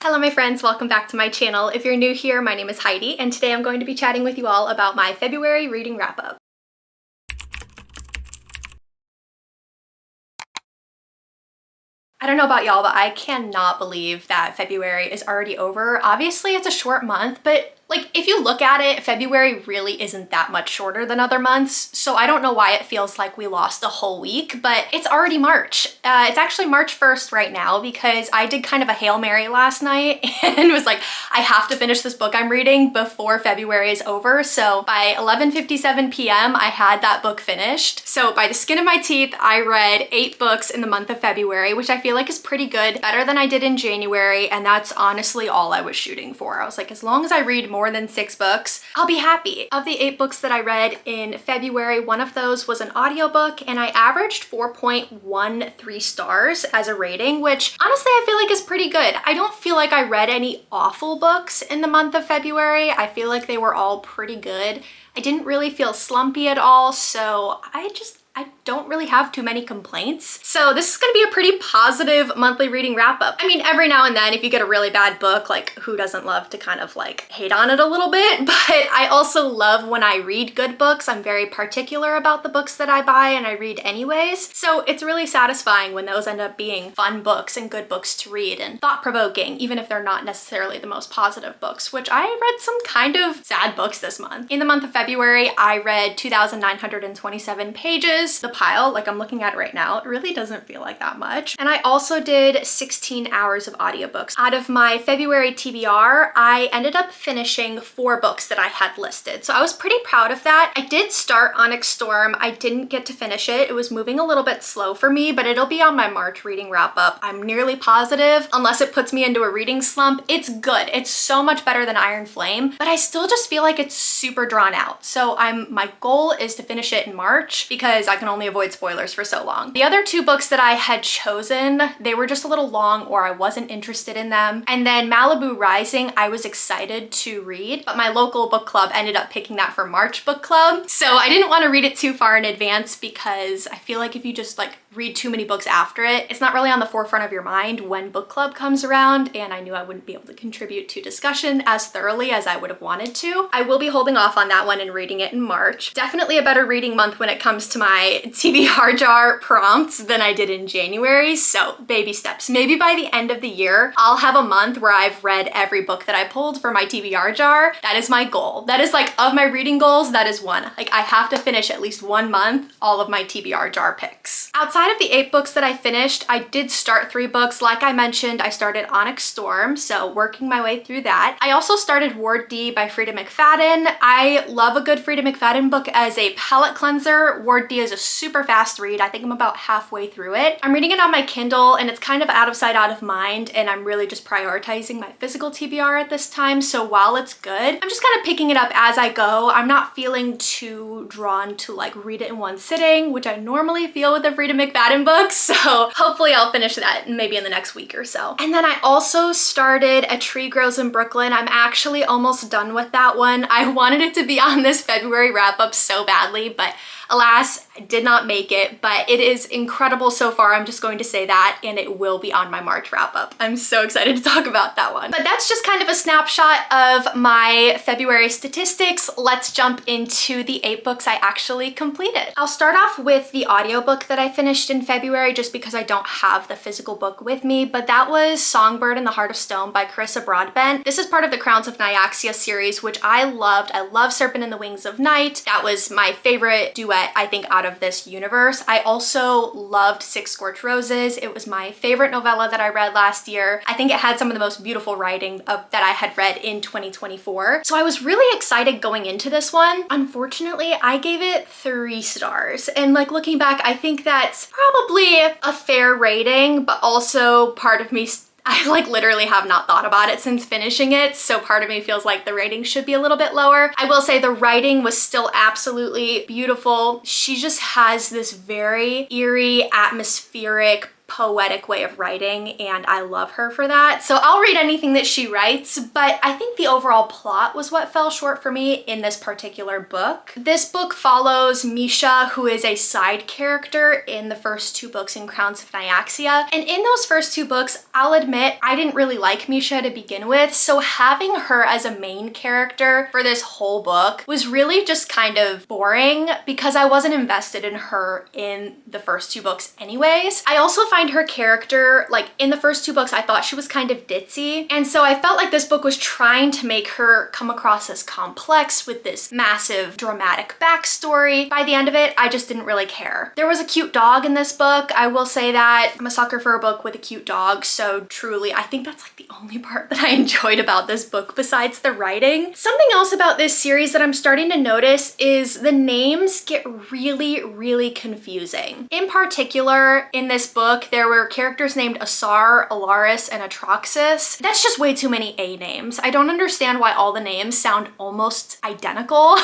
Hello my friends, welcome back to my channel. If you're new here, my name is Heidi, and today I'm going to be chatting with you all about my February reading wrap-up. I don't know about y'all, but I cannot believe that February is already over. Obviously, it's a short month, but if you look at it, February really isn't that much shorter than other months, so I don't know why it feels like we lost a whole week, but it's already March. It's actually March 1st right now because I did kind of a Hail Mary last night and was like, I have to finish this book I'm reading before February is over, so by 11:57 p.m. I had that book finished. So by the skin of my teeth, I read 8 books in the month of February, which I feel like is pretty good, better than I did in January, and that's honestly all I was shooting for. I was like, as long as I read more than 6 books, I'll be happy. Of the 8 books that I read in February, one of those was an audiobook, and I averaged 4.13 stars as a rating, which honestly I feel like is pretty good. I don't feel like I read any awful books in the month of February. I feel like they were all pretty good. I didn't really feel slumpy at all, so I don't really have too many complaints. So this is gonna be a pretty positive monthly reading wrap up. I mean, every now and then if you get a really bad book, like who doesn't love to kind of hate on it a little bit? But I also love when I read good books. I'm very particular about the books that I buy and I read anyways. So it's really satisfying when those end up being fun books and good books to read and thought-provoking, even if they're not necessarily the most positive books, which I read some kind of sad books this month. In the month of February, I read 2,927 pages. The pile, I'm looking at it right now, it really doesn't feel like that much. And I also did 16 hours of audiobooks. Out of my February TBR, I ended up finishing 4 books that I had listed. So I was pretty proud of that. I did start Onyx Storm. I didn't get to finish it. It was moving a little bit slow for me, but it'll be on my March reading wrap up. I'm nearly positive, unless it puts me into a reading slump. It's good. It's so much better than Iron Flame, but I still just feel like it's super drawn out. So my goal is to finish it in March because I can only avoid spoilers for so long. The other 2 books that I had chosen, they were just a little long or I wasn't interested in them. And then Malibu Rising, I was excited to read, but my local book club ended up picking that for March book club. So I didn't want to read it too far in advance because I feel like if you just read too many books after it, it's not really on the forefront of your mind when book club comes around, and I knew I wouldn't be able to contribute to discussion as thoroughly as I would have wanted to. I will be holding off on that one and reading it in March. Definitely a better reading month when it comes to my TBR jar prompts than I did in January, so baby steps. Maybe by the end of the year, I'll have a month where I've read every book that I pulled for my TBR jar. That is my goal. That is of my reading goals, that is one. I have to finish at least 1 month all of my TBR jar picks. Outside of the 8 books that I finished, I did start 3 books. Like I mentioned, I started Onyx Storm, so working my way through that. I also started Ward D by Frida McFadden. I love a good Frida McFadden book as a palate cleanser. Ward D is a super fast read. I think I'm about halfway through it. I'm reading it on my Kindle and it's kind of out of sight, out of mind, and I'm really just prioritizing my physical TBR at this time. So while it's good, I'm just kind of picking it up as I go. I'm not feeling too drawn to read it in one sitting, which I normally feel with a Frida McFadden book. So hopefully I'll finish that maybe in the next week or so. And then I also started A Tree Grows in Brooklyn. I'm actually almost done with that one. I wanted it to be on this February wrap up so badly, but alas, I did not make it, but it is incredible so far. I'm just going to say that, and it will be on my March wrap up. I'm so excited to talk about that one. But that's just kind of a snapshot of my February statistics. Let's jump into the 8 books I actually completed. I'll start off with the audiobook that I finished in February just because I don't have the physical book with me, but that was Songbird in the Heart of Stone by Carissa Broadbent. This is part of the Crowns of Nyaxia series, which I loved. I love Serpent in the Wings of Night. That was my favorite duet, I think, out of this universe. I also loved Six Scorched Roses. It was my favorite novella that I read last year. I think it had some of the most beautiful writing that I had read in 2024. So I was really excited going into this one. Unfortunately, I gave it 3 stars. And looking back, I think that's probably a fair rating, but also part of me, I literally have not thought about it since finishing it, so part of me feels like the rating should be a little bit lower. I will say the writing was still absolutely beautiful. She just has this very eerie, atmospheric, poetic way of writing, and I love her for that. So I'll read anything that she writes, but I think the overall plot was what fell short for me in this particular book. This book follows Misha, who is a side character in the first 2 books in Crowns of Nyaxia. And in those first 2 books, I'll admit, I didn't really like Misha to begin with, so having her as a main character for this whole book was really just kind of boring because I wasn't invested in her in the first 2 books anyways. I also find her character, like in the first 2 books, I thought she was kind of ditzy, and so I felt like this book was trying to make her come across as complex with this massive dramatic backstory. By the end of it, I just didn't really care. There was a cute dog in this book. I will say that I'm a sucker for a book with a cute dog, so truly, I think that's like the only part that I enjoyed about this book besides the writing. Something else about this series that I'm starting to notice is the names get really confusing. In particular, in this book, there were characters named Asar, Alaris, and Atraxis. That's just way too many A names. I don't understand why all the names sound almost identical.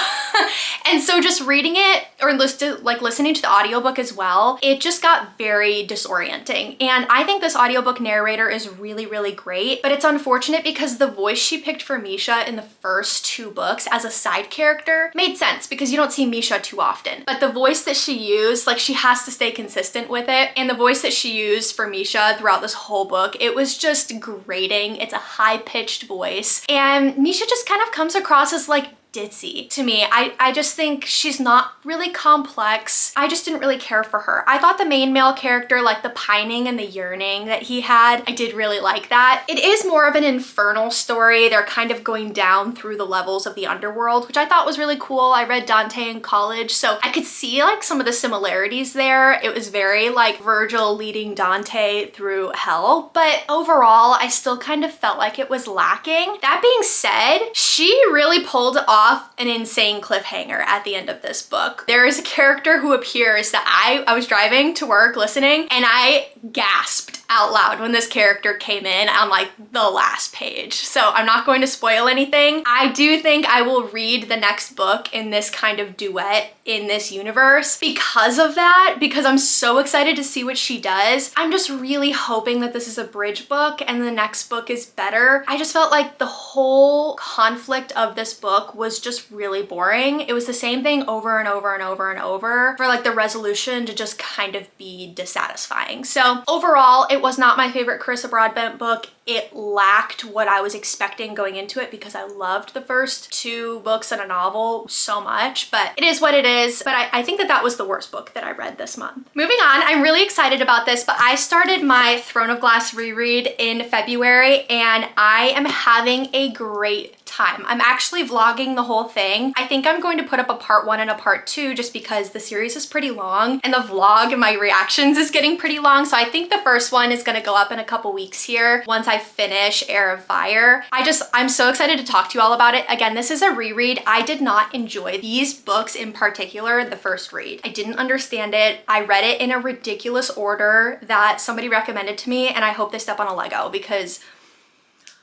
And so just reading it or listening to the audiobook as well, it just got very disorienting. And I think this audiobook narrator is really great, but it's unfortunate because the voice she picked for Misha in the first 2 books as a side character made sense because you don't see Misha too often. But the voice that she used, like she has to stay consistent with it. And the voice that she used for Misha throughout this whole book, it was just grating. It's a high-pitched voice. And Misha just kind of comes across as like ditzy to me. I just think she's not really complex. I just didn't really care for her. I thought the main male character, like the pining and the yearning that he had, I did really like that. It is more of an infernal story. They're kind of going down through the levels of the underworld, which I thought was really cool. I read Dante in college, so I could see like some of the similarities there. It was very like Virgil leading Dante through hell, but overall, I still kind of felt like it was lacking. That being said, she really pulled off an insane cliffhanger at the end of this book. There is a character who appears that I was driving to work listening, and I gasped out loud when this character came in on like the last page. So I'm not going to spoil anything. I do think I will read the next book in this kind of duet in this universe because of that, because I'm so excited to see what she does. I'm just really hoping that this is a bridge book and the next book is better. I just felt like the whole conflict of this book was just really boring. It was the same thing over and over and over and over for like the resolution to just kind of be dissatisfying. So overall, it was not my favorite Carissa Broadbent book. It lacked what I was expecting going into it because I loved the first 2 books and a novel so much, but it is what it is. But I think that was the worst book that I read this month. Moving on, I'm really excited about this, but I started my Throne of Glass reread in February and I am having a great time. I'm actually vlogging the whole thing. I think I'm going to put up a part 1 and a part 2 just because the series is pretty long and the vlog and my reactions is getting pretty long. So I think the first one is going to go up in a couple weeks here once I finish Heir of Fire. I'm so excited to talk to you all about it. Again, this is a reread. I did not enjoy these books in particular the first read. I didn't understand it. I read it in a ridiculous order that somebody recommended to me, and I hope they step on a Lego because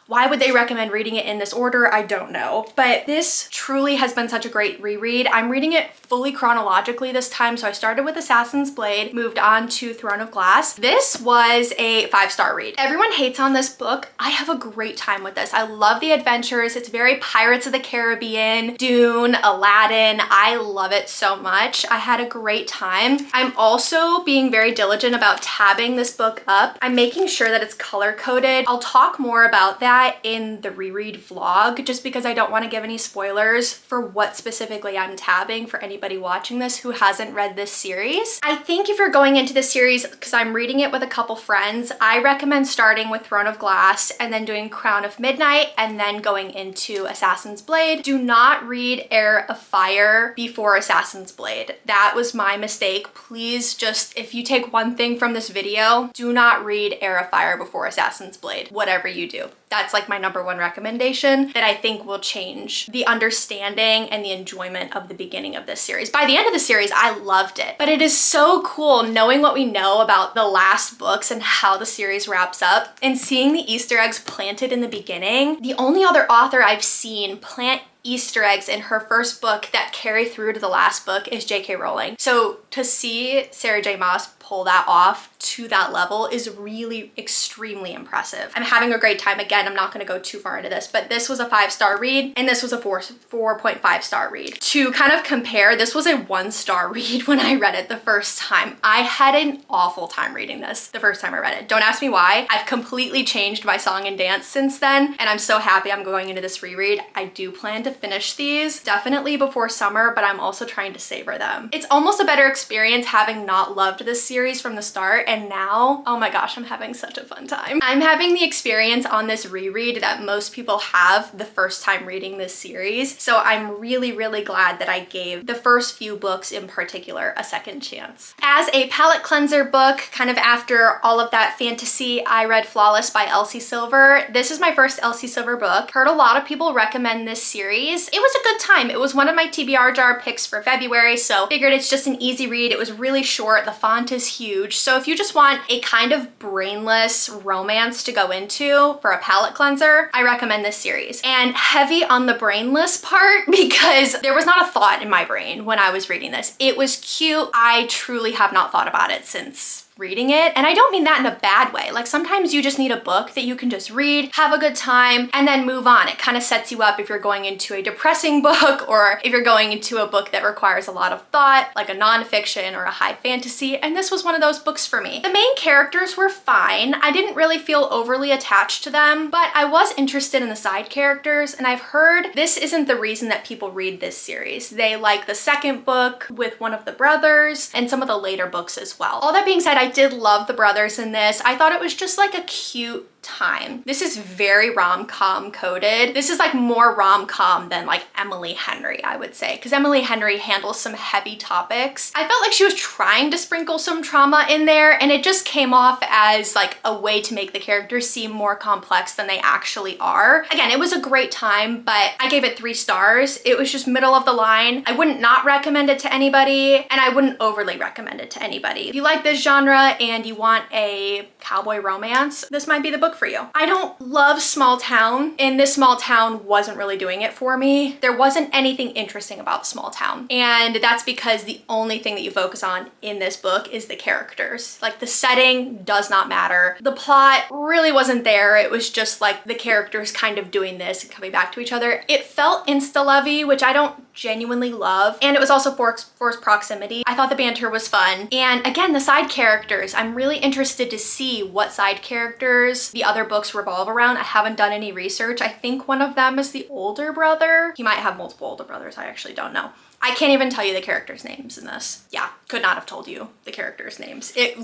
why would they recommend reading it in this order? I don't know. But this truly has been such a great reread. I'm reading it fully chronologically this time. So I started with Assassin's Blade, moved on to Throne of Glass. This was a 5-star read. Everyone hates on this book. I have a great time with this. I love the adventures. It's very Pirates of the Caribbean, Dune, Aladdin. I love it so much. I had a great time. I'm also being very diligent about tabbing this book up. I'm making sure that it's color coded. I'll talk more about that in the reread vlog just because I don't want to give any spoilers for what specifically I'm tabbing for anybody watching this who hasn't read this series. I think if you're going into this series, because I'm reading it with a couple friends, I recommend starting with Throne of Glass and then doing Crown of Midnight and then going into Assassin's Blade. Do not read Heir of Fire before Assassin's Blade. That was my mistake. Please just, if you take one thing from this video, do not read Heir of Fire before Assassin's Blade, whatever you do. That's like my #1 recommendation that I think will change the understanding and the enjoyment of the beginning of this series. By the end of the series, I loved it, but it is so cool knowing what we know about the last books and how the series wraps up and seeing the Easter eggs planted in the beginning. The only other author I've seen plant Easter eggs in her first book that carry through to the last book is J.K. Rowling. So to see Sarah J. Maas pull that off to that level is really extremely impressive. I'm having a great time. Again, I'm not going to go too far into this, but this was a 5-star read and this was a 4.5-star read. To kind of compare, this was a 1-star read when I read it the first time. I had an awful time reading this the first time I read it. Don't ask me why. I've completely changed my song and dance since then, and I'm so happy I'm going into this reread. I do plan to finish these definitely before summer, but I'm also trying to savor them. It's almost a better experience having not loved this series from the start, and now, oh my gosh, I'm having such a fun time. I'm having the experience on this reread that most people have the first time reading this series, so I'm really, really glad that I gave the first few books in particular a second chance. As a palette cleanser book, kind of after all of that fantasy, I read Flawless by Elsie Silver. This is my first Elsie Silver book. Heard a lot of people recommend this series. It was a good time. It was one of my TBR jar picks for February, so figured it's just an easy read. It was really short. The font is huge. So if you just want a kind of brainless romance to go into for a palette cleanser, I recommend this series. And heavy on the brainless part because there was not a thought in my brain when I was reading this. It was cute. I truly have not thought about it since reading it. And I don't mean that in a bad way. Like sometimes you just need a book that you can just read, have a good time, and then move on. It kind of sets you up if you're going into a depressing book or if you're going into a book that requires a lot of thought, like a nonfiction or a high fantasy. And this was one of those books for me. The main characters were fine. I didn't really feel overly attached to them, but I was interested in the side characters. And I've heard this isn't the reason that people read this series. They like the second book with one of the brothers and some of the later books as well. All that being said, I did love the brothers in this. I thought it was just like a cute time. This is very rom-com coded. This is like more rom-com than like Emily Henry, I would say, because Emily Henry handles some heavy topics. I felt like she was trying to sprinkle some trauma in there, and it just came off as like a way to make the characters seem more complex than they actually are. Again, it was a great time, but I gave it 3 stars. It was just middle of the line. I wouldn't not recommend it to anybody, and I wouldn't overly recommend it to anybody. If you like this genre and you want a cowboy romance, this might be the book for you. I don't love small town, and this small town wasn't really doing it for me. There wasn't anything interesting about the small town, and that's because the only thing that you focus on in this book is the characters. Like the setting does not matter. The plot really wasn't there. It was just like the characters kind of doing this and coming back to each other. It felt insta-lovey, which I don't genuinely love, and it was also forced proximity. I thought the banter was fun, and again, the side characters, I'm really interested to see what side characters the other books revolve around. I haven't done any research. I think one of them is the older brother. He might have multiple older brothers. I actually don't know. I can't even tell you the characters' names in this. Yeah, could not have told you the characters' names. It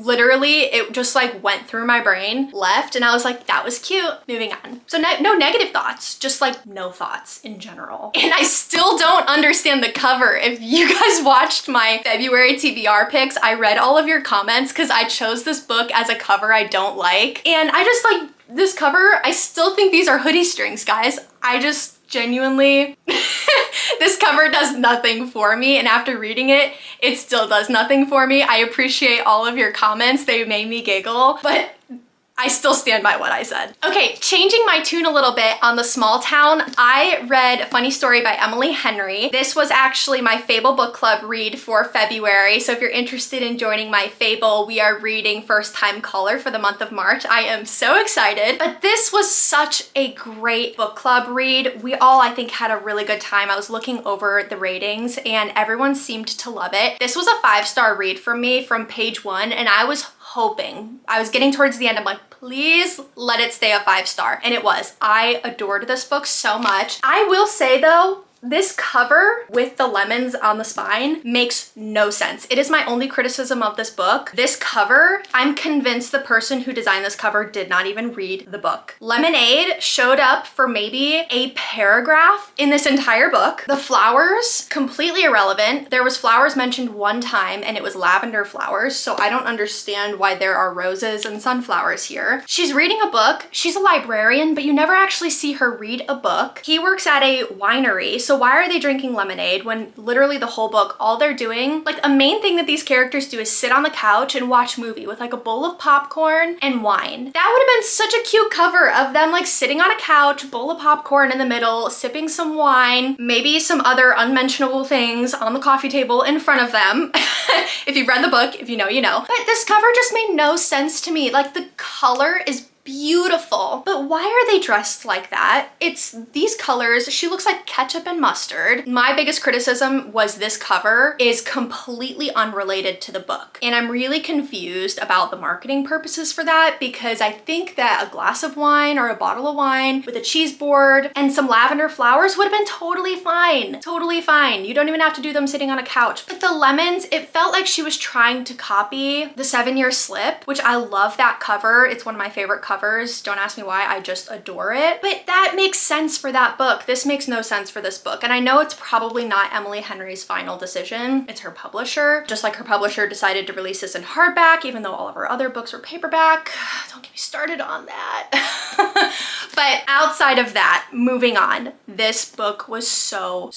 just like went through my brain, left, and I was like, that was cute. Moving on. So no negative thoughts, just like no thoughts in general. And I still don't understand the cover. If you guys watched my February TBR picks, I read all of your comments because I chose this book as a cover I don't like. And I just like this cover, I still think these are hoodie strings, guys. I just genuinely, this cover does nothing for me, and after reading it, it still does nothing for me. I appreciate all of your comments. They made me giggle, but I still stand by what I said. Okay, changing my tune a little bit on the small town, I read Funny Story by Emily Henry. This was actually my Fable book club read for February, so if you're interested in joining my Fable, we are reading First Time Caller for the month of March. I am so excited, but this was such a great book club read. We all, I think, had a really good time. I was looking over the ratings and everyone seemed to love it. This was a 5-star read for me from page 1, and I was hoping, I was getting towards the end, I'm like, please let it stay a 5-star. And it was. I adored this book so much. I will say though, this cover with the lemons on the spine makes no sense. It is my only criticism of this book. This cover, I'm convinced the person who designed this cover did not even read the book. Lemonade showed up for maybe a paragraph in this entire book. The flowers, completely irrelevant. There was flowers mentioned one time and it was lavender flowers, so I don't understand why there are roses and sunflowers here. She's reading a book. She's a librarian, but you never actually see her read a book. He works at a winery, So why are they drinking lemonade when literally the whole book, all they're doing, like a main thing that these characters do is sit on the couch and watch a movie with like a bowl of popcorn and wine. That would have been such a cute cover of them like sitting on a couch, bowl of popcorn in the middle, sipping some wine, maybe some other unmentionable things on the coffee table in front of them. If you've read the book, if you know, you know. But this cover just made no sense to me. Like the color is beautiful, but why are they dressed like that? It's these colors. She looks like ketchup and mustard. My biggest criticism was this cover is completely unrelated to the book. And I'm really confused about the marketing purposes for that, because I think that a glass of wine or a bottle of wine with a cheese board and some lavender flowers would have been totally fine. Totally fine. You don't even have to do them sitting on a couch. But the lemons, it felt like she was trying to copy the 7-Year Slip, which I love that cover. It's one of my favorite covers. Don't ask me why, I just adore it. But that makes sense for that book. This makes no sense for this book. And I know it's probably not Emily Henry's final decision. It's her publisher. Just like her publisher decided to release this in hardback, even though all of her other books were paperback. Don't get me started on that. But outside of that, moving on, this book was so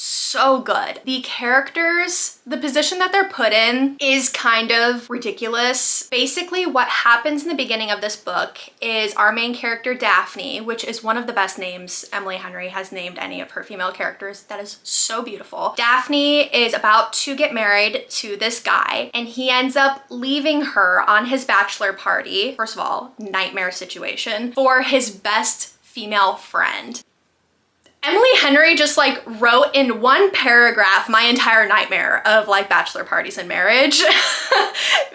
good. The characters, the position that they're put in is kind of ridiculous. Basically, what happens in the beginning of this book is our main character, Daphne, which is one of the best names Emily Henry has named any of her female characters. That is so beautiful. Daphne is about to get married to this guy, and he ends up leaving her on his bachelor party. First of all, nightmare situation for his best female friend. Emily Henry just like wrote in one paragraph my entire nightmare of like bachelor parties and marriage.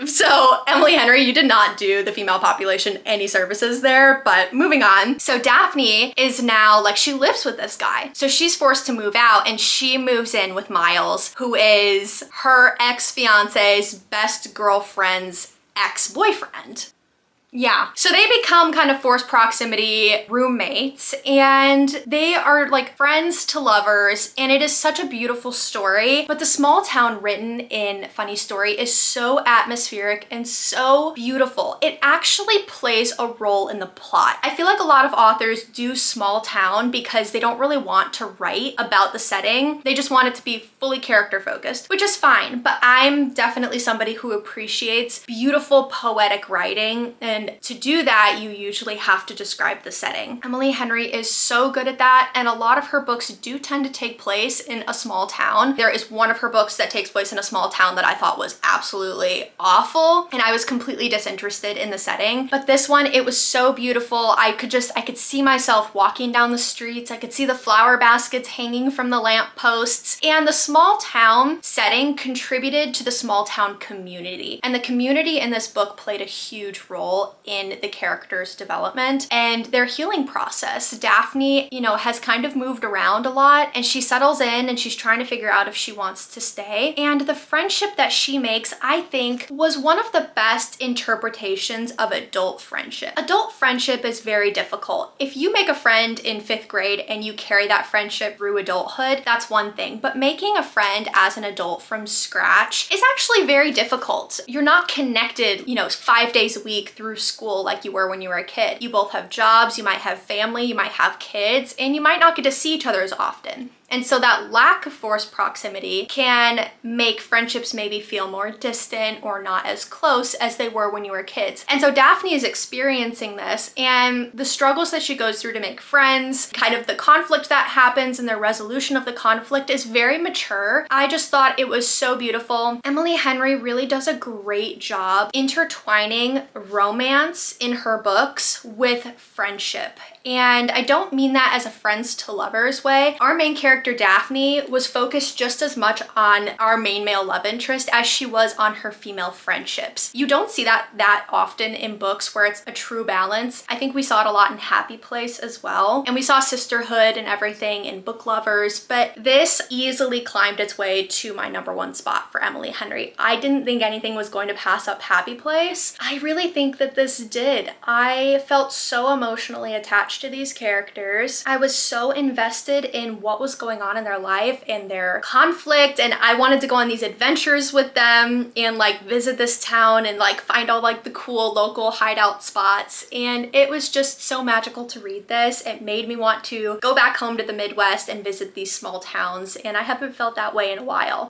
So Emily Henry, you did not do the female population any services there, but moving on. So Daphne is now like, she lives with this guy. So she's forced to move out, and she moves in with Miles, who is her ex-fiance's best girlfriend's ex-boyfriend. Yeah, so they become kind of forced proximity roommates, and they are like friends to lovers, and it is such a beautiful story. But the small town written in Funny Story is so atmospheric and so beautiful. It actually plays a role in the plot. I feel like a lot of authors do small town because they don't really want to write about the setting. They just want it to be fully character focused, which is fine. But I'm definitely somebody who appreciates beautiful poetic writing, and to do that, you usually have to describe the setting. Emily Henry is so good at that, and a lot of her books do tend to take place in a small town. There is one of her books that takes place in a small town that I thought was absolutely awful, and I was completely disinterested in the setting. But this one, it was so beautiful. I could see myself walking down the streets. I could see the flower baskets hanging from the lamp posts, and the small town setting contributed to the small town community. And the community in this book played a huge role in the characters' development and their healing process. Daphne, you know, has kind of moved around a lot, and she settles in and she's trying to figure out if she wants to stay. And the friendship that she makes, I think, was one of the best interpretations of adult friendship. Adult friendship is very difficult. If you make a friend in 5th grade and you carry that friendship through adulthood, that's one thing. But making a friend as an adult from scratch is actually very difficult. You're not connected, you know, 5 days a week through school like you were when you were a kid. You both have jobs, you might have family, you might have kids, and you might not get to see each other as often. And so that lack of forced proximity can make friendships maybe feel more distant or not as close as they were when you were kids. And so Daphne is experiencing this, and the struggles that she goes through to make friends, kind of the conflict that happens and the resolution of the conflict is very mature. I just thought it was so beautiful. Emily Henry really does a great job intertwining romance in her books with friendship. And I don't mean that as a friends to lovers way. Our main character Daphne was focused just as much on our main male love interest as she was on her female friendships. You don't see that often in books where it's a true balance. I think we saw it a lot in Happy Place as well. And we saw sisterhood and everything in Book Lovers, but this easily climbed its way to my #1 spot for Emily Henry. I didn't think anything was going to pass up Happy Place. I really think that this did. I felt so emotionally attached to these characters. I was so invested in what was going going on in their life and their conflict, and I wanted to go on these adventures with them and like visit this town and like find all like the cool local hideout spots, and it was just so magical to read this. It made me want to go back home to the Midwest and visit these small towns, and I haven't felt that way in a while.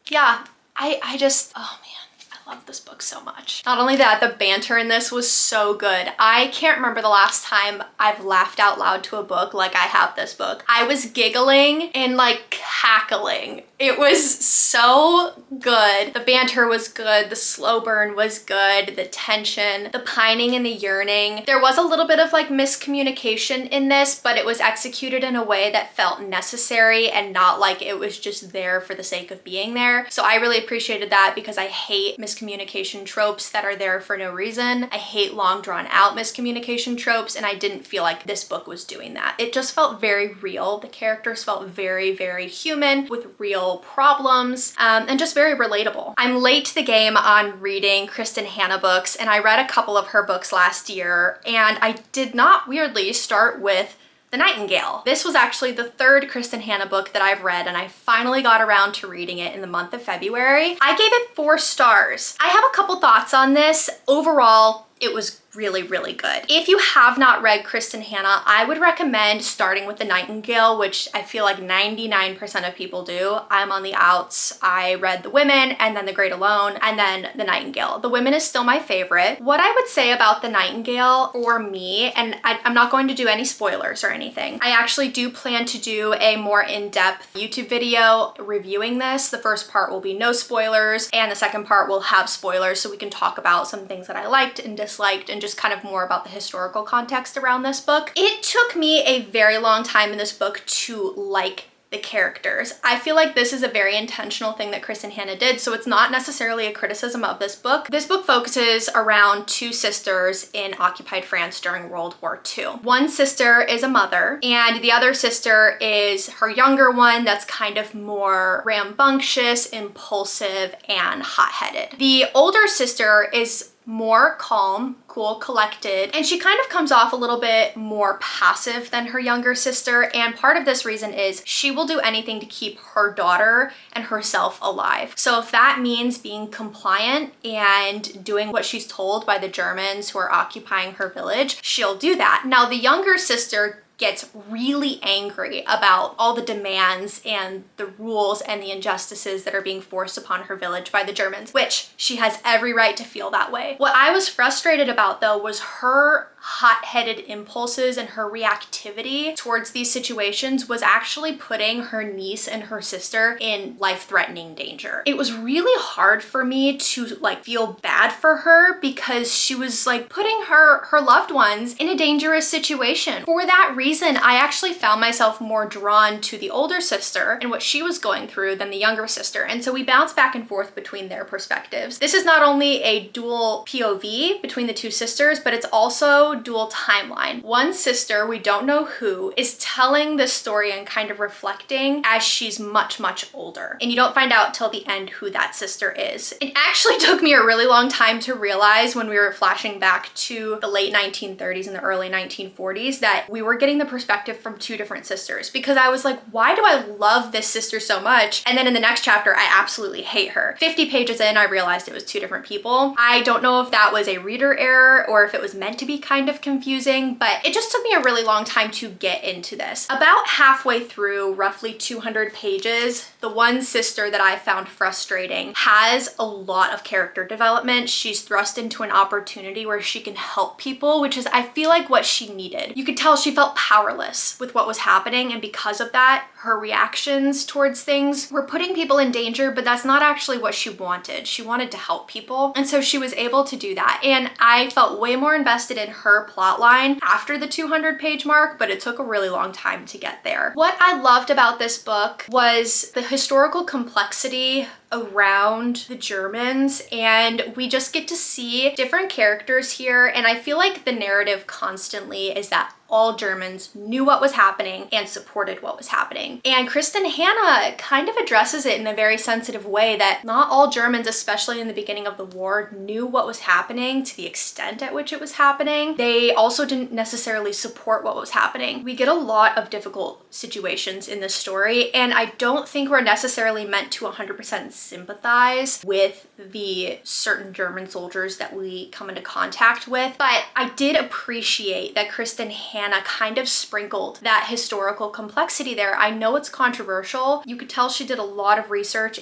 Yeah, I just, oh man. I love this book so much. Not only that, the banter in this was so good. I can't remember the last time I've laughed out loud to a book like I have this book. I was giggling and like cackling. It was so good. The banter was good. The slow burn was good. The tension, the pining and the yearning. There was a little bit of like miscommunication in this, but it was executed in a way that felt necessary and not like it was just there for the sake of being there. So I really appreciated that because I hate miscommunication tropes that are there for no reason. I hate long drawn out miscommunication tropes, and I didn't feel like this book was doing that. It just felt very real. The characters felt very, very human with real problems, and just very relatable. I'm late to the game on reading Kristen Hanna books, and I read a couple of her books last year, and I did not weirdly start with The Nightingale. This was actually the third Kristen Hanna book that I've read, and I finally got around to reading it in the month of February. I gave it 4 stars. I have a couple thoughts on this. Overall, it was really, really good. If you have not read Kristen Hanna, I would recommend starting with The Nightingale, which I feel like 99% of people do. I'm on the outs. I read The Women and then The Great Alone and then The Nightingale. The Women is still my favorite. What I would say about The Nightingale for me, and I'm not going to do any spoilers or anything. I actually do plan to do a more in-depth YouTube video reviewing this. The first part will be no spoilers, and the second part will have spoilers so we can talk about some things that I liked and disliked and just kind of more about the historical context around this book. It took me a very long time in this book to like the characters. I feel like this is a very intentional thing that Kristen Hanna did, so it's not necessarily a criticism of this book. This book focuses around 2 sisters in occupied France during World War II. One sister is a mother, and the other sister is her younger one that's kind of more rambunctious, impulsive, and hot-headed. The older sister is more calm, cool, collected, and she kind of comes off a little bit more passive than her younger sister, and part of this reason is she will do anything to keep her daughter and herself alive. So if that means being compliant and doing what she's told by the Germans who are occupying her village, she'll do that. Now the younger sister gets really angry about all the demands and the rules and the injustices that are being forced upon her village by the Germans, which she has every right to feel that way. What I was frustrated about though was her hot-headed impulses and her reactivity towards these situations was actually putting her niece and her sister in life-threatening danger. It was really hard for me to like feel bad for her because she was like putting her loved ones in a dangerous situation. For that reason, I actually found myself more drawn to the older sister and what she was going through than the younger sister, and so we bounce back and forth between their perspectives. This is not only a dual POV between the 2 sisters, but it's also dual timeline. One sister, we don't know who, is telling this story and kind of reflecting as she's much, much older. And you don't find out till the end who that sister is. It actually took me a really long time to realize when we were flashing back to the late 1930s and the early 1940s that we were getting the perspective from 2 different sisters, because I was like, why do I love this sister so much? And then in the next chapter, I absolutely hate her. 50 pages in, I realized it was 2 different people. I don't know if that was a reader error or if it was meant to be kind of confusing, but it just took me a really long time to get into this. About halfway through, roughly 200 pages, the one sister that I found frustrating has a lot of character development. She's thrust into an opportunity where she can help people, which is, I feel like, what she needed. You could tell she felt powerless with what was happening, and because of that, her reactions towards things were putting people in danger, but that's not actually what she wanted. She wanted to help people, and so she was able to do that. And I felt way more invested in her plot line after the 200-page mark, but it took a really long time to get there. What I loved about this book was the historical complexity around the Germans, and we just get to see different characters here, and I feel like the narrative constantly is that all Germans knew what was happening and supported what was happening. And Kristen Hanna kind of addresses it in a very sensitive way that not all Germans, especially in the beginning of the war, knew what was happening to the extent at which it was happening. They also didn't necessarily support what was happening. We get a lot of difficult situations in this story, and I don't think we're necessarily meant to 100% sympathize with the certain German soldiers that we come into contact with, but I did appreciate that Kristen Hanna kind of sprinkled that historical complexity there. I know it's controversial. You could tell she did a lot of research,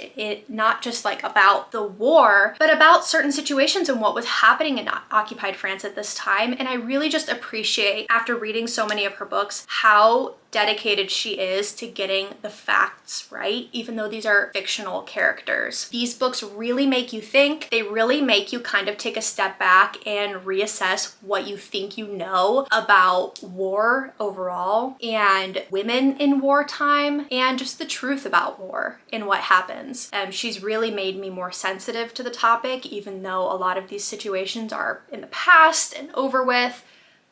not just like about the war, but about certain situations and what was happening in occupied France at this time. And I really just appreciate, after reading so many of her books, how dedicated she is to getting the facts right, even though these are fictional characters. These books really make you think. They really make you kind of take a step back and reassess what you think you know about war overall and women in wartime and just the truth about war and what happens. She's really made me more sensitive to the topic, even though a lot of these situations are in the past and over with.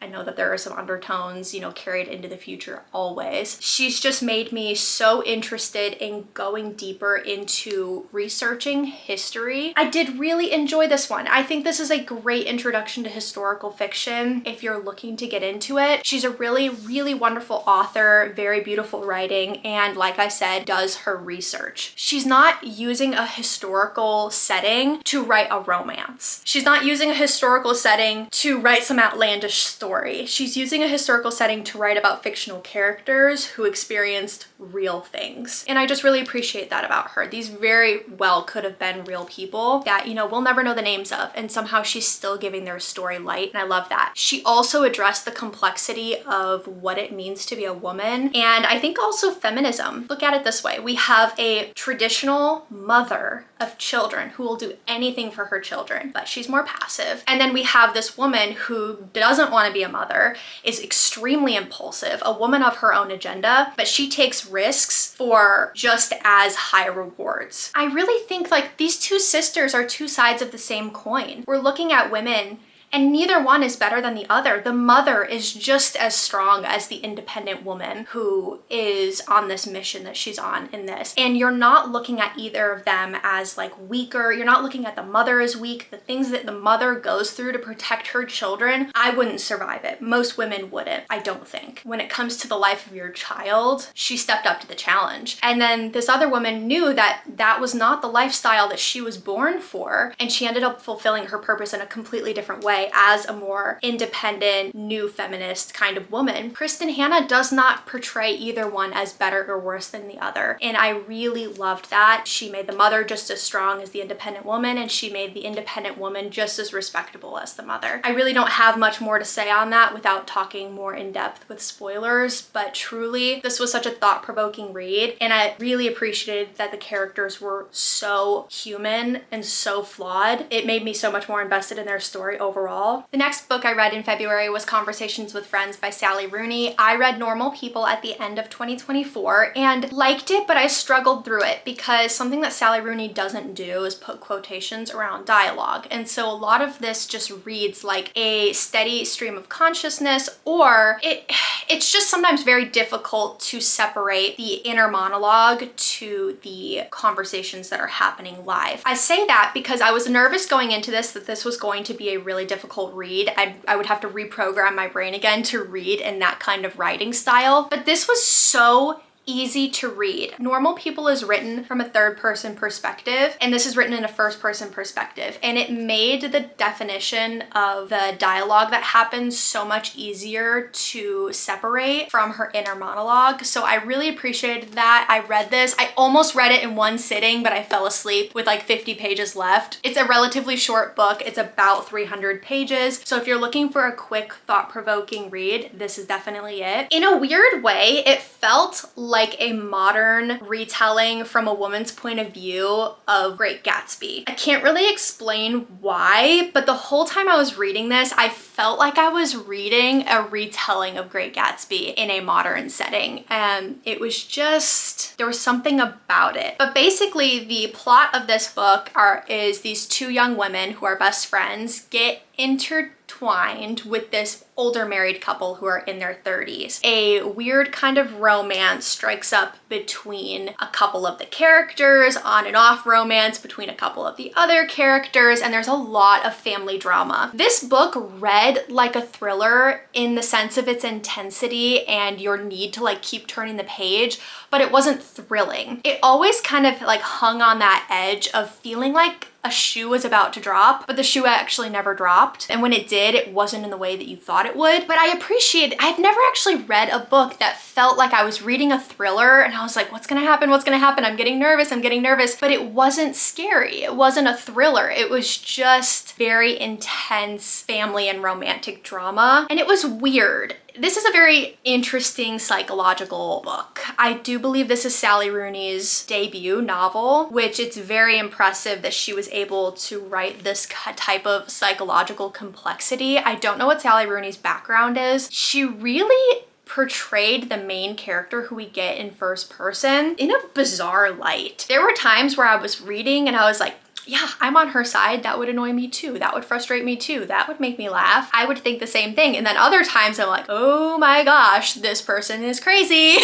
I know that there are some undertones, carried into the future always. She's just made me so interested in going deeper into researching history. I did really enjoy this one. I think this is a great introduction to historical fiction if you're looking to get into it. She's a really, really wonderful author, very beautiful writing, and like I said, does her research. She's not using a historical setting to write a romance. She's not using a historical setting to write some outlandish story. She's using a historical setting to write about fictional characters who experienced real things. And I just really appreciate that about her. These very well could have been real people that, we'll never know the names of, and somehow she's still giving their story light, and I love that. She also addressed the complexity of what it means to be a woman, and I think also feminism. Look at it this way. We have a traditional mother of children who will do anything for her children, but she's more passive. And then we have this woman who doesn't want to be a mother, is extremely impulsive, a woman of her own agenda, but she takes risks for just as high rewards. I really think like these two sisters are two sides of the same coin. We're looking at women and neither one is better than the other. The mother is just as strong as the independent woman who is on this mission that she's on in this. And you're not looking at either of them as like weaker. You're not looking at the mother as weak. The things that the mother goes through to protect her children, I wouldn't survive it. Most women wouldn't, I don't think. When it comes to the life of your child, she stepped up to the challenge. And then this other woman knew that that was not the lifestyle that she was born for. And she ended up fulfilling her purpose in a completely different way as a more independent, new feminist kind of woman. Kristen Hanna does not portray either one as better or worse than the other. And I really loved that. She made the mother just as strong as the independent woman, and she made the independent woman just as respectable as the mother. I really don't have much more to say on that without talking more in depth with spoilers, but truly, this was such a thought-provoking read, and I really appreciated that the characters were so human and so flawed. It made me so much more invested in their story overall. The next book I read in February was Conversations with Friends by Sally Rooney. I read Normal People at the end of 2024 and liked it, but I struggled through it because something that Sally Rooney doesn't do is put quotations around dialogue. And so a lot of this just reads like a steady stream of consciousness, or it's just sometimes very difficult to separate the inner monologue to the conversations that are happening live. I say that because I was nervous going into this that this was going to be a really difficult read. I would have to reprogram my brain again to read in that kind of writing style, but this was so easy to read. Normal People is written from a third-person perspective, and this is written in a first-person perspective, and it made the definition of the dialogue that happens so much easier to separate from her inner monologue. So I really appreciated that. I read this. I almost read it in one sitting, but I fell asleep with like 50 pages left. It's a relatively short book. It's about 300 pages. So if you're looking for a quick, thought-provoking read, this is definitely it. In a weird way, it felt like a modern retelling from a woman's point of view of Great Gatsby. I can't really explain why, but the whole time I was reading this, I felt like I was reading a retelling of Great Gatsby in a modern setting. And it was just, there was something about it. But basically the plot of this book is these two young women who are best friends get intertwined intertwined with this older married couple who are in their 30s. A weird kind of romance strikes up between a couple of the characters, on and off romance between a couple of the other characters, and there's a lot of family drama. This book read like a thriller in the sense of its intensity and your need to like keep turning the page, but it wasn't thrilling. It always kind of like hung on that edge of feeling like a shoe was about to drop, but the shoe actually never dropped. And when it did, it wasn't in the way that you thought it would. But I've never actually read a book that felt like I was reading a thriller and I was like, what's gonna happen? What's gonna happen? I'm getting nervous, but it wasn't scary. It wasn't a thriller. It was just very intense family and romantic drama. And it was weird. This is a very interesting psychological book. I do believe this is Sally Rooney's debut novel, which it's very impressive that she was able to write this type of psychological complexity. I don't know what Sally Rooney's background is. She really portrayed the main character who we get in first person in a bizarre light. There were times where I was reading and I was like, yeah, I'm on her side. That would annoy me too. That would frustrate me too. That would make me laugh. I would think the same thing. And then other times I'm like, oh my gosh, this person is crazy.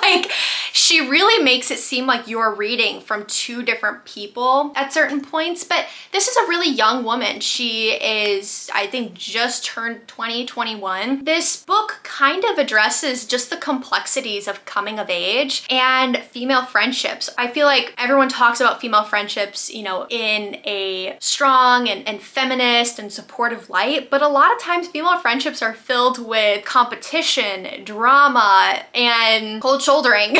Like, she really makes it seem like you're reading from two different people at certain points. But this is a really young woman. She is, I think, just turned 20, 21. This book kind of addresses just the complexities of coming of age and female friendships. I feel like everyone talks about female friendships, you know, in a strong and feminist and supportive light, but a lot of times female friendships are filled with competition, drama, and cold shouldering.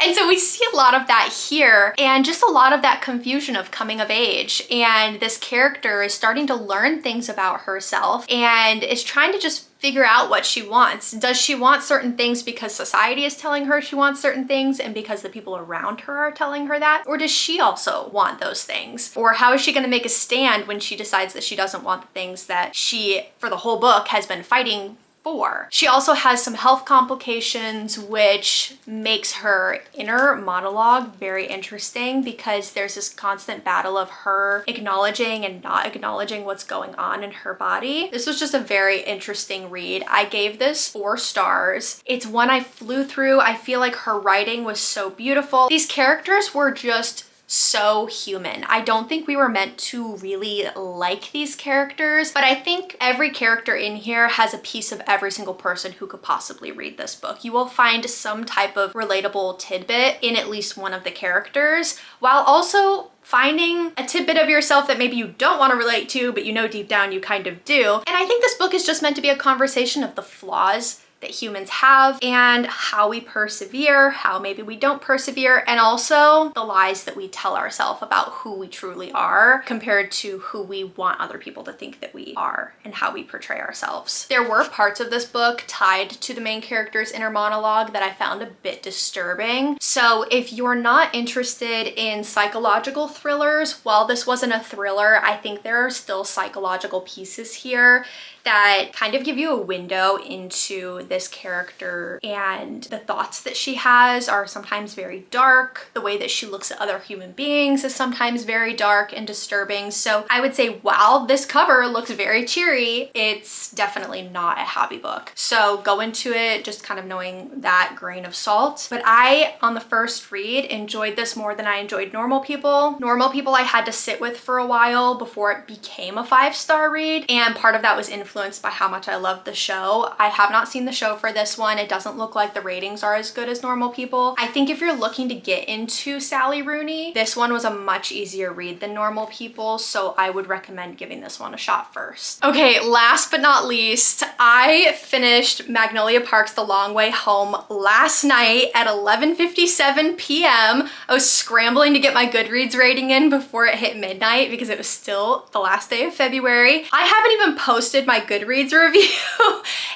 And so we see a lot of that here and just a lot of that confusion of coming of age. And this character is starting to learn things about herself and is trying to just figure out what she wants. Does she want certain things because society is telling her she wants certain things and because the people around her are telling her that? Or does she also want those things? Or how is she going to make a stand when she decides that she doesn't want the things that she, for the whole book, has been fighting for? She also has some health complications, which makes her inner monologue very interesting because there's this constant battle of her acknowledging and not acknowledging what's going on in her body. This was just a very interesting read. I gave this 4 stars. It's one I flew through. I feel like her writing was so beautiful. These characters were just so human. I don't think we were meant to really like these characters, but I think every character in here has a piece of every single person who could possibly read this book. You will find some type of relatable tidbit in at least one of the characters, while also finding a tidbit of yourself that maybe you don't want to relate to, but you know deep down you kind of do. And I think this book is just meant to be a conversation of the flaws that humans have and how we persevere, how maybe we don't persevere, and also the lies that we tell ourselves about who we truly are compared to who we want other people to think that we are and how we portray ourselves. There were parts of this book tied to the main character's inner monologue that I found a bit disturbing. So if you're not interested in psychological thrillers, while this wasn't a thriller, I think there are still psychological pieces here that kind of give you a window into this character, and the thoughts that she has are sometimes very dark. The way that she looks at other human beings is sometimes very dark and disturbing. So I would say while this cover looks very cheery, it's definitely not a happy book. So go into it just kind of knowing that grain of salt. But I, on the first read, enjoyed this more than I enjoyed Normal People. Normal People I had to sit with for a while before it became a 5-star read, and part of that was influenced by how much I loved the show. I have not seen the show for this one. It doesn't look like the ratings are as good as Normal People. I think if you're looking to get into Sally Rooney, this one was a much easier read than Normal People, so I would recommend giving this one a shot first. Okay, last but not least, I finished Magnolia Park's The Long Way Home last night at 11:57 p.m. I was scrambling to get my Goodreads rating in before it hit midnight because it was still the last day of February. I haven't even posted my Goodreads review,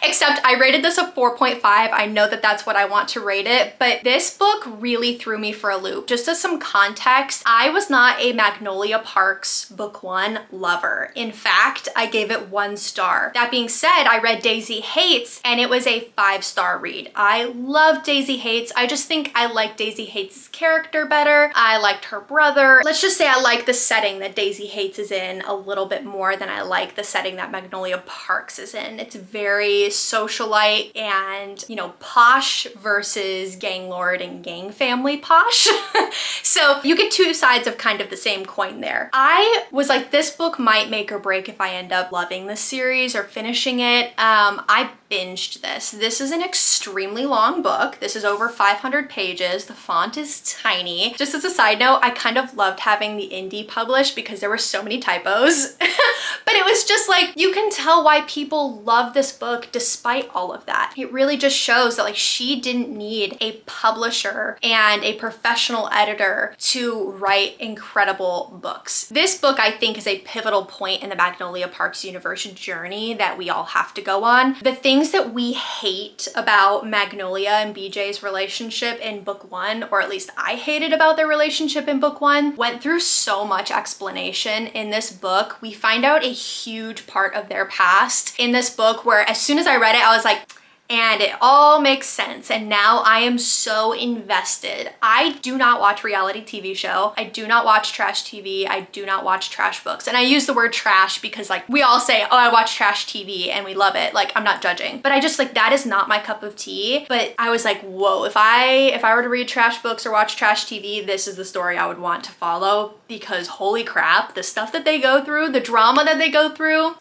except I rated this a 4.5. I know that that's what I want to rate it, but this book really threw me for a loop. Just as some context, I was not a Magnolia Parks book 1 lover. In fact, I gave it 1 star. That being said, I read Daisy Hates and it was a 5-star read. I love Daisy Hates. I just think I like Daisy Hates' character better. I liked her brother. Let's just say I like the setting that Daisy Hates is in a little bit more than I like the setting that Magnolia Parks is in. It's very socialite and, you know, posh versus gang lord and gang family posh. So you get 2 sides of kind of the same coin there. I was like, this book might make or break if I end up loving this series or finishing it. I binged this. This is an extremely long book. This is over 500 pages. The font is tiny. Just as a side note, I kind of loved having the indie published because there were so many typos. But it was just like, you can tell why people love this book despite all of that. It really just shows that like she didn't need a publisher and a professional editor to write incredible books. This book, I think, is a pivotal point in the Magnolia Parks universe journey that we all have to go on. The things that we hate about Magnolia and BJ's relationship in book 1, or at least I hated about their relationship in book 1, went through so much explanation in this book. We find out a huge part of their past in this book where as soon as I read it, I was like, and it all makes sense. And now I am so invested. I do not watch reality TV show. I do not watch trash TV. I do not watch trash books. And I use the word trash because like we all say, oh, I watch trash TV and we love it. Like I'm not judging, but I just like, that is not my cup of tea. But I was like, whoa, if I were to read trash books or watch trash TV, this is the story I would want to follow because holy crap, the stuff that they go through, the drama that they go through.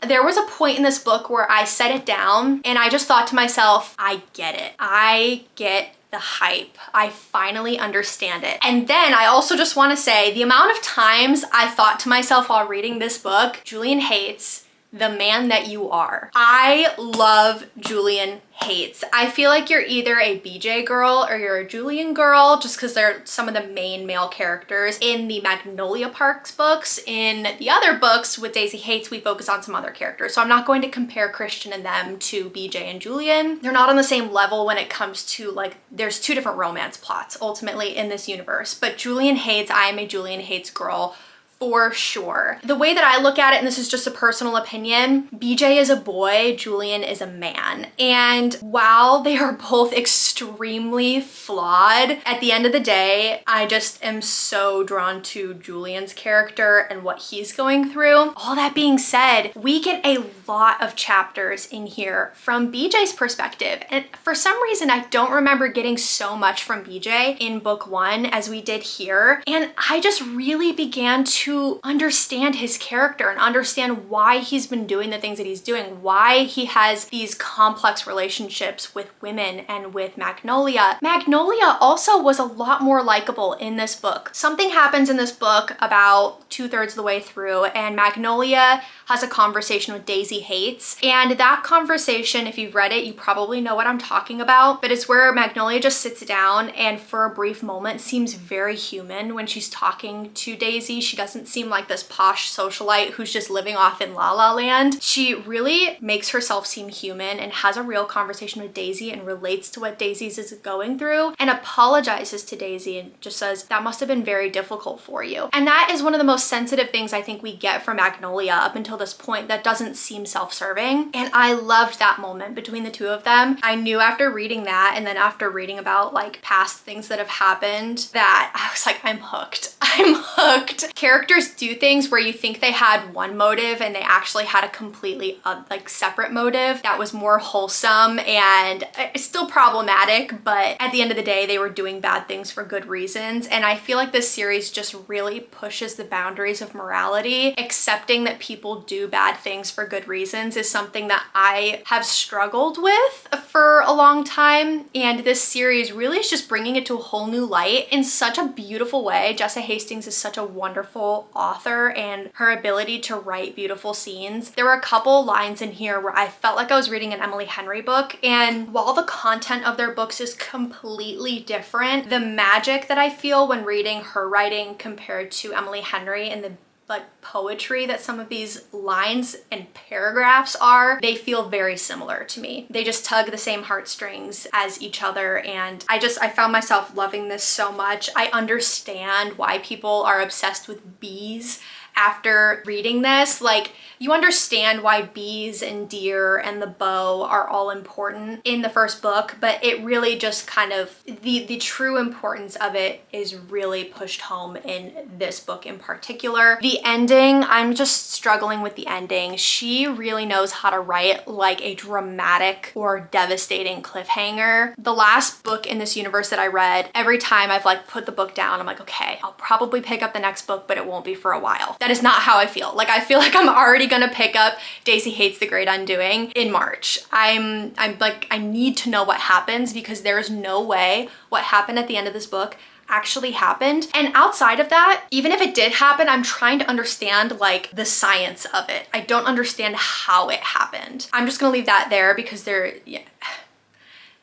There was a point in this book where I set it down and I just thought to myself, I get it. I get the hype. I finally understand it. And then I also just want to say the amount of times I thought to myself while reading this book, Julian Hates, the man that you are. I love Julian Hates. I feel like you're either a BJ girl or you're a Julian girl just because they're some of the main male characters in the Magnolia Parks books. In the other books with Daisy Hates, we focus on some other characters. So I'm not going to compare Christian and them to BJ and Julian. They're not on the same level when it comes to like, there's 2 different romance plots ultimately in this universe. But Julian Hates, I am a Julian Hates girl. For sure. The way that I look at it, and this is just a personal opinion, BJ is a boy, Julian is a man. And while they are both extremely flawed, at the end of the day, I just am so drawn to Julian's character and what he's going through. All that being said, we get a lot of chapters in here from BJ's perspective. And for some reason, I don't remember getting so much from BJ in book 1 as we did here. And I just really began to understand his character and understand why he's been doing the things that he's doing, why he has these complex relationships with women and with Magnolia. Magnolia also was a lot more likable in this book. Something happens in this book about 2/3 of the way through, and Magnolia has a conversation with Daisy Hates. And that conversation, if you've read it, you probably know what I'm talking about, but it's where Magnolia just sits down and for a brief moment seems very human when she's talking to Daisy. She doesn't seem like this posh socialite who's just living off in La La Land. She really makes herself seem human and has a real conversation with Daisy and relates to what Daisy's is going through and apologizes to Daisy and just says, that must have been very difficult for you. And that is one of the most sensitive things I think we get from Magnolia up until this point that doesn't seem self-serving. And I loved that moment between the 2 of them. I knew after reading that and then after reading about like past things that have happened that I was like, I'm hooked. I'm hooked. Characters do things where you think they had one motive and they actually had a completely like separate motive that was more wholesome and it's still problematic, but at the end of the day, they were doing bad things for good reasons. And I feel like this series just really pushes the boundaries of morality. Accepting that people do bad things for good reasons is something that I have struggled with for a long time. And this series really is just bringing it to a whole new light in such a beautiful way. Jessa Hastings is such a wonderful author and her ability to write beautiful scenes. There were a couple lines in here where I felt like I was reading an Emily Henry book, and while the content of their books is completely different, the magic that I feel when reading her writing compared to Emily Henry and the like poetry that some of these lines and paragraphs are, they feel very similar to me. They just tug the same heartstrings as each other, and I found myself loving this so much. I understand why people are obsessed with bees after reading this. Like, you understand why bees and deer and the bow are all important in the first book, but it really just kind of, the true importance of it is really pushed home in this book in particular. The ending, I'm just struggling with the ending. She really knows how to write like a dramatic or devastating cliffhanger. The last book in this universe that I read, every time I've like put the book down, I'm like, okay, I'll probably pick up the next book, but it won't be for a while. That is not how I feel. Like, I feel like I'm already gonna pick up Daisy Hates the Great Undoing in March. I'm like, I need to know what happens, because there is no way what happened at the end of this book actually happened. And outside of that, even if it did happen, I'm trying to understand like the science of it. I don't understand how it happened. I'm just gonna leave that there, because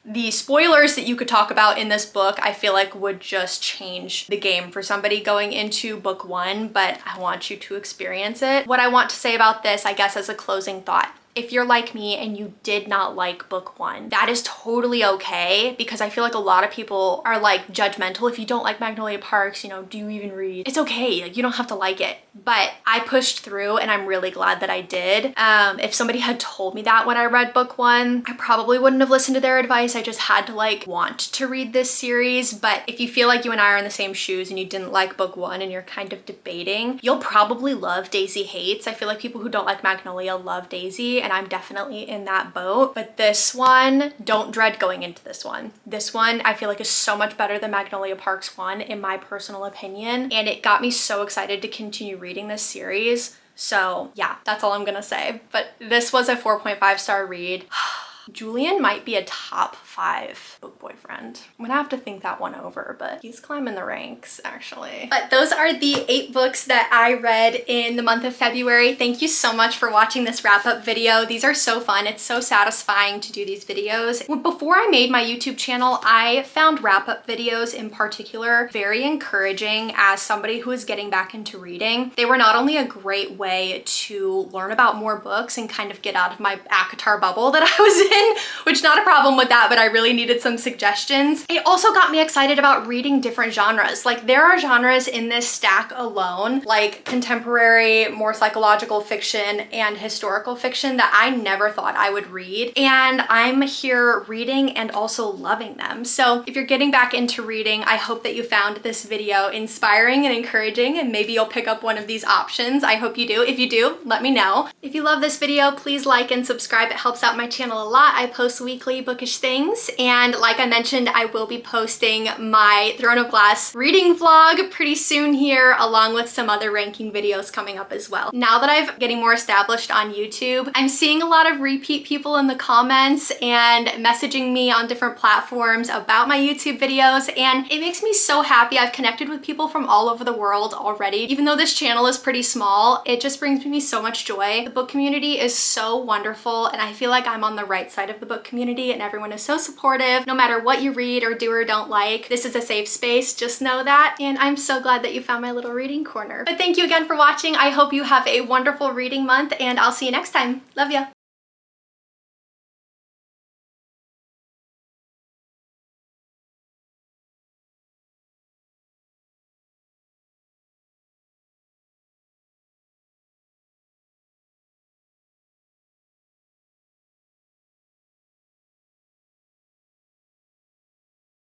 the spoilers that you could talk about in this book, I feel like would just change the game for somebody going into book one, but I want you to experience it. What I want to say about this, I guess as a closing thought, if you're like me and you did not like book one, that is totally okay, because I feel like a lot of people are like judgmental. If you don't like Magnolia Parks, you know, do you even read? It's okay, like you don't have to like it. But I pushed through, and I'm really glad that I did. If somebody had told me that when I read book one, I probably wouldn't have listened to their advice. I just had to like want to read this series. But if you feel like you and I are in the same shoes and you didn't like book one and you're kind of debating, you'll probably love Daisy Hates. I feel like people who don't like Magnolia love Daisy, and I'm definitely in that boat. But this one, don't dread going into this one. This one I feel like is so much better than Magnolia Parks 1 in my personal opinion, and it got me so excited to continue reading this series. So yeah, that's all I'm gonna say. But this was a 4.5 star read. Julian might be a top 5 book boyfriend. I'm gonna have to think that one over, but he's climbing the ranks actually. But those are the 8 books that I read in the month of February. Thank you so much for watching this wrap up video. These are so fun. It's so satisfying to do these videos. Before I made my YouTube channel, I found wrap up videos in particular very encouraging as somebody who is getting back into reading. They were not only a great way to learn about more books and kind of get out of my ACOTAR bubble that I was in, which not a problem with that, but I really needed some suggestions. It also got me excited about reading different genres. Like, there are genres in this stack alone, like contemporary, more psychological fiction and historical fiction, that I never thought I would read. And I'm here reading and also loving them. So if you're getting back into reading, I hope that you found this video inspiring and encouraging, and maybe you'll pick up one of these options. I hope you do. If you do, let me know. If you love this video, please like and subscribe. It helps out my channel a lot. I post weekly bookish things, and like I mentioned, I will be posting my Throne of Glass reading vlog pretty soon here, along with some other ranking videos coming up as well. Now that I'm getting more established on YouTube, I'm seeing a lot of repeat people in the comments and messaging me on different platforms about my YouTube videos, and it makes me so happy. I've connected with people from all over the world already. Even though this channel is pretty small, it just brings me so much joy. The book community is so wonderful, and I feel like I'm on the right side of the book community, and everyone is so supportive. No matter what you read or do or don't like, this is a safe space, just know that. And I'm so glad that you found my little reading corner. But thank you again for watching. I hope you have a wonderful reading month, and I'll see you next time. Love ya.